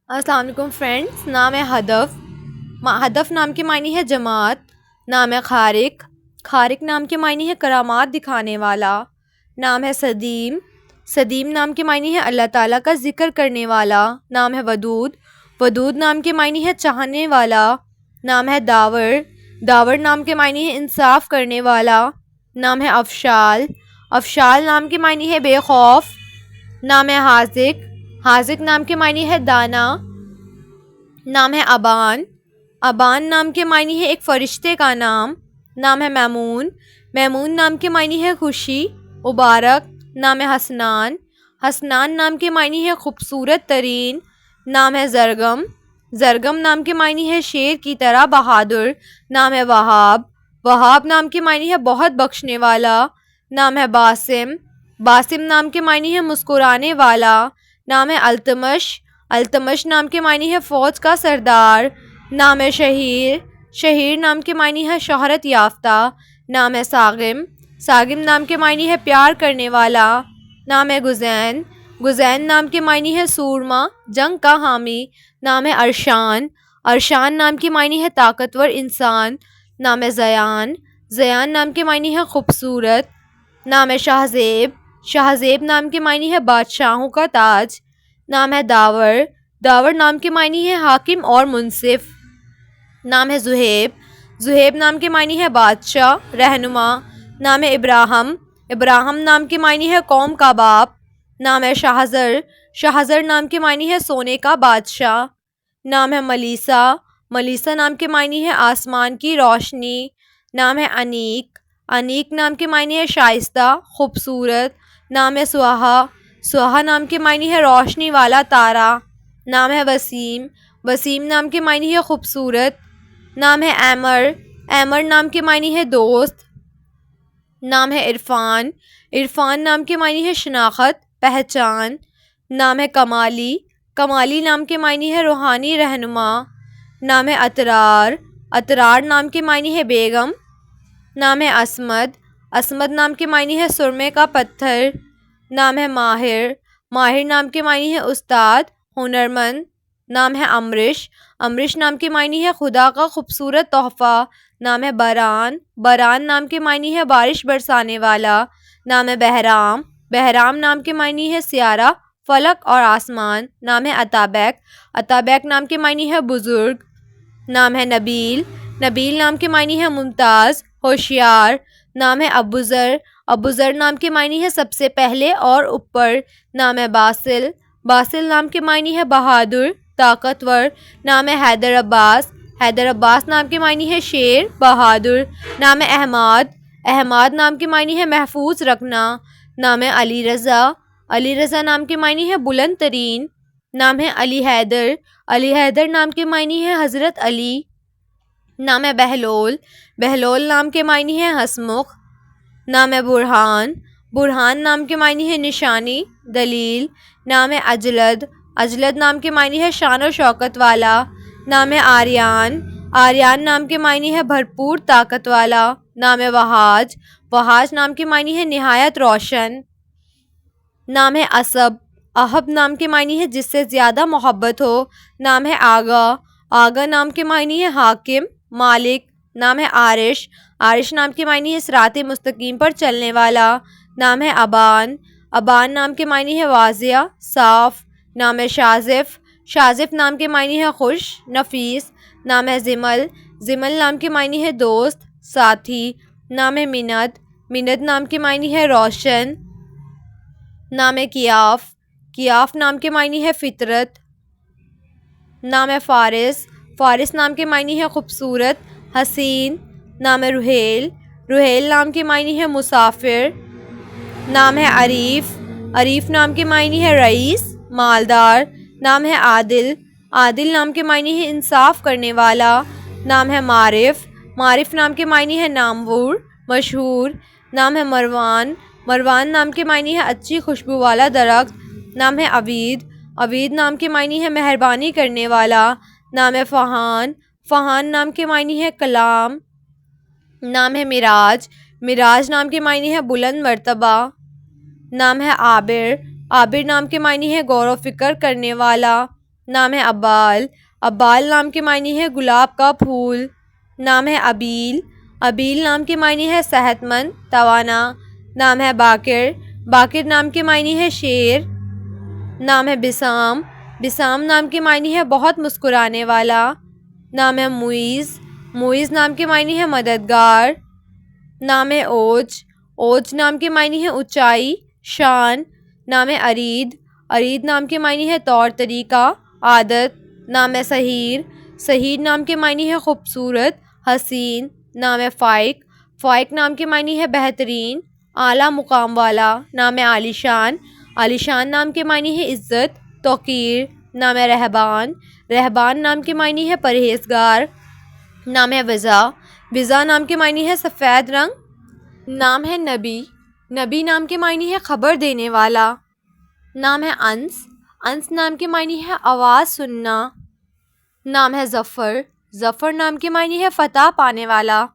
السلام علیکم فرینڈس. نام ہے ہدف. ہدف نام کے معنی ہے جماعت. نام ہے خارق. خارق نام کے معنی ہے کرامات دکھانے والا. نام ہے صدیم. صدیم نام کے معنی ہے اللہ تعالیٰ کا ذکر کرنے والا. نام ہے ودود. ودود نام کے معنی ہے چاہنے والا. نام ہے داور. داور نام کے معنی ہے انصاف کرنے والا. نام ہے افشال. افشال نام کے معنی ہے بے خوف. نام ہے حاذق. حاذق نام کے معنی ہے دانا. نام ہے ابان. ابان نام کے معنی ہے ایک فرشتے کا نام. نام ہے میمون. میمون نام کے معنی ہے خوشی مبارک. نام ہے حسنان. حسنان نام کے معنی ہے خوبصورت ترین. نام ہے زرگم. زرگم نام کے معنی ہے شیر کی طرح بہادر. نام ہے وہاب. وہاب نام کے معنی ہے بہت بخشنے والا. نام ہے باسم. باسم نام کے معنی ہے مسکرانے والا. نام ہے التمش. التمش نام کے معنی ہے فوج کا سردار. نام ہے شہیر. شہیر نام کے معنی ہے شہرت یافتہ. نام ہے ساغم. ساغم نام کے معنی ہے پیار کرنے والا. نام ہے گزین. گزین نام کے معنی ہے سورما جنگ کا حامی. نام ہے ارشان. ارشان نام کے معنی ہے طاقتور انسان. نام ہے زیان. زیان نام کے معنی ہے خوبصورت. نام ہے شاہزیب. شاہزیب نام کے معنی ہے بادشاہوں کا تاج. نام ہے داور. داور نام کے معنی ہے حاکم اور منصف. نام ہے زہیب. زہیب نام کے معنی ہے بادشاہ رہنما. نام ہے ابراہم. ابراہم نام کے معنی ہے قوم کا باپ. نام ہے شاہزر. شاہزر نام کے معنی ہے سونے کا بادشاہ. نام ہے ملیسا. ملیسا نام کے معنی ہے آسمان کی روشنی. نام ہے انیک. انیک نام کے معنی ہے شائستہ خوبصورت. نام ہے سوہا. سوہا نام کے معنی ہے روشنی والا تارا. نام ہے وسیم. وسیم نام کے معنی ہے خوبصورت. نام ہے ایمر. ایمر نام کے معنی ہے دوست. نام ہے عرفان. عرفان نام کے معنی ہے شناخت پہچان. نام ہے کمالی. کمالی نام کے معنی ہے روحانی رہنما. نام ہے اطرار. اطرار نام کے معنی ہے بیگم. نام ہے اسمد. اسمد نام کے معنی ہے سرمے کا پتھر. نام ہے ماہر. ماہر نام کے معنی ہے استاد ہنرمند. نام ہے امرش. امرش نام کے معنی ہے خدا کا خوبصورت تحفہ. نام ہے بران. بران نام کے معنی ہے بارش برسانے والا. نام ہے بہرام. بہرام نام کے معنی ہے سیارہ فلک اور آسمان. نام ہے عطابیک. عطابیک نام کے معنی ہے بزرگ. نام ہے نبیل. نبیل نام کے معنی ہے ممتاز ہوشیار. نام ہے ابوذر. ابوذر نام کے معنی ہے سب سے پہلے اور اوپر. نام ہے باسل. باسل نام کے معنی ہے بہادر طاقتور. نام ہے حیدر عباس. حیدر عباس نام کے معنی ہے شیر بہادر. نام ہے احمد. احمد نام کے معنی ہے محفوظ رکھنا. نام ہے علی رضا. علی رضا نام کے معنی ہے بلند ترین. نام ہے علی حیدر. علی حیدر نام کے معنی ہے حضرت علی. نام ہے بہلول. بہلول نام کے معنی ہے ہسمکھ. نام ہے برہان. برہان نام کے معنی ہے نشانی دلیل. نام ہے اجلد. اجلد نام کے معنی ہے شان و شوکت والا. نام ہے آریان. آریان نام کے معنی ہے بھرپور طاقت والا. نام ہے وہاج. وہاج نام کے معنی ہے نہایت روشن. نام ہے اسب. احب نام کے معنی ہے جس سے زیادہ محبت ہو. نام ہے آگا. آگا نام کے معنی ہے حاکم مالک. نام ہے عارش. عارش نام کے معنی ہے صراط مستقیم پر چلنے والا. نام ہے ابان. ابان نام کے معنی ہے واضح صاف. نام ہے شازف. شازف نام کے معنی ہے خوش نفیس. نام ہے زمل. زمل نام کے معنی ہے دوست ساتھی. نام ہے منت. منت نام کے معنی ہے روشن. نام ہے کیاف. کیاف نام کے معنی ہے فطرت. نام ہے فارس. فارس نام کے معنی ہے خوبصورت حسین. نام ہے رحیل. رحیل نام کے معنی ہے مسافر. نام ہے عریف. عریف نام کے معنی ہے رئیس مالدار. نام ہے عادل. عادل نام کے معنی ہے انصاف کرنے والا. نام ہے معرف. معرف نام کے معنی ہے نامور مشہور. نام ہے مروان. مروان نام کے معنی ہے اچھی خوشبو والا درخت. نام ہے عوید. عوید نام کے معنی ہے مہربانی کرنے والا. نام ہے فہان. فہان نام کے معنی ہے کلام. نام ہے مراج. مراج نام کے معنی ہے بلند مرتبہ. نام ہے عابر. عابر نام کے معنی ہے غور و فکر کرنے والا. نام ہے ابال، ابال نام کے معنی ہے گلاب کا پھول۔ نام ہے ابیل، ابیل نام کے معنی ہے صحت مند، توانا۔ نام ہے باکر، باکر نام کے معنی ہے شیر۔ نام ہے بسام، بسام نام کے معنی ہے بہت مسکرانے والا۔ نام ہے معیز، معیز نام کے معنی ہے مددگار۔ نام ہے اوج، اوج نام کے معنی ہے اونچائی، شان۔ نام ہے ارید، ارید نام کے معنی ہے طور طریقہ، عادت۔ نام ہے سحیر، سحیر نام کے معنی ہے خوبصورت، حسین۔ نام ہے فائق، فائق نام کے معنی ہے بہترین، اعلیٰ مقام والا۔ نام ہے عالی شان، عالی شان نام کے معنی ہے عزت، توقیر۔ نام ہے رہبان، رہبان نام کے معنی ہے پرہیزگار۔ نام ہے وضع، وضع نام کے معنی ہے سفید رنگ۔ نام ہے نبی، نبی نام کے معنی ہے خبر دینے والا۔ نام ہے انس، انس نام کے معنی ہے آواز سننا۔ نام ہے ظفر، ظفر نام کے معنی ہے فتح پانے والا۔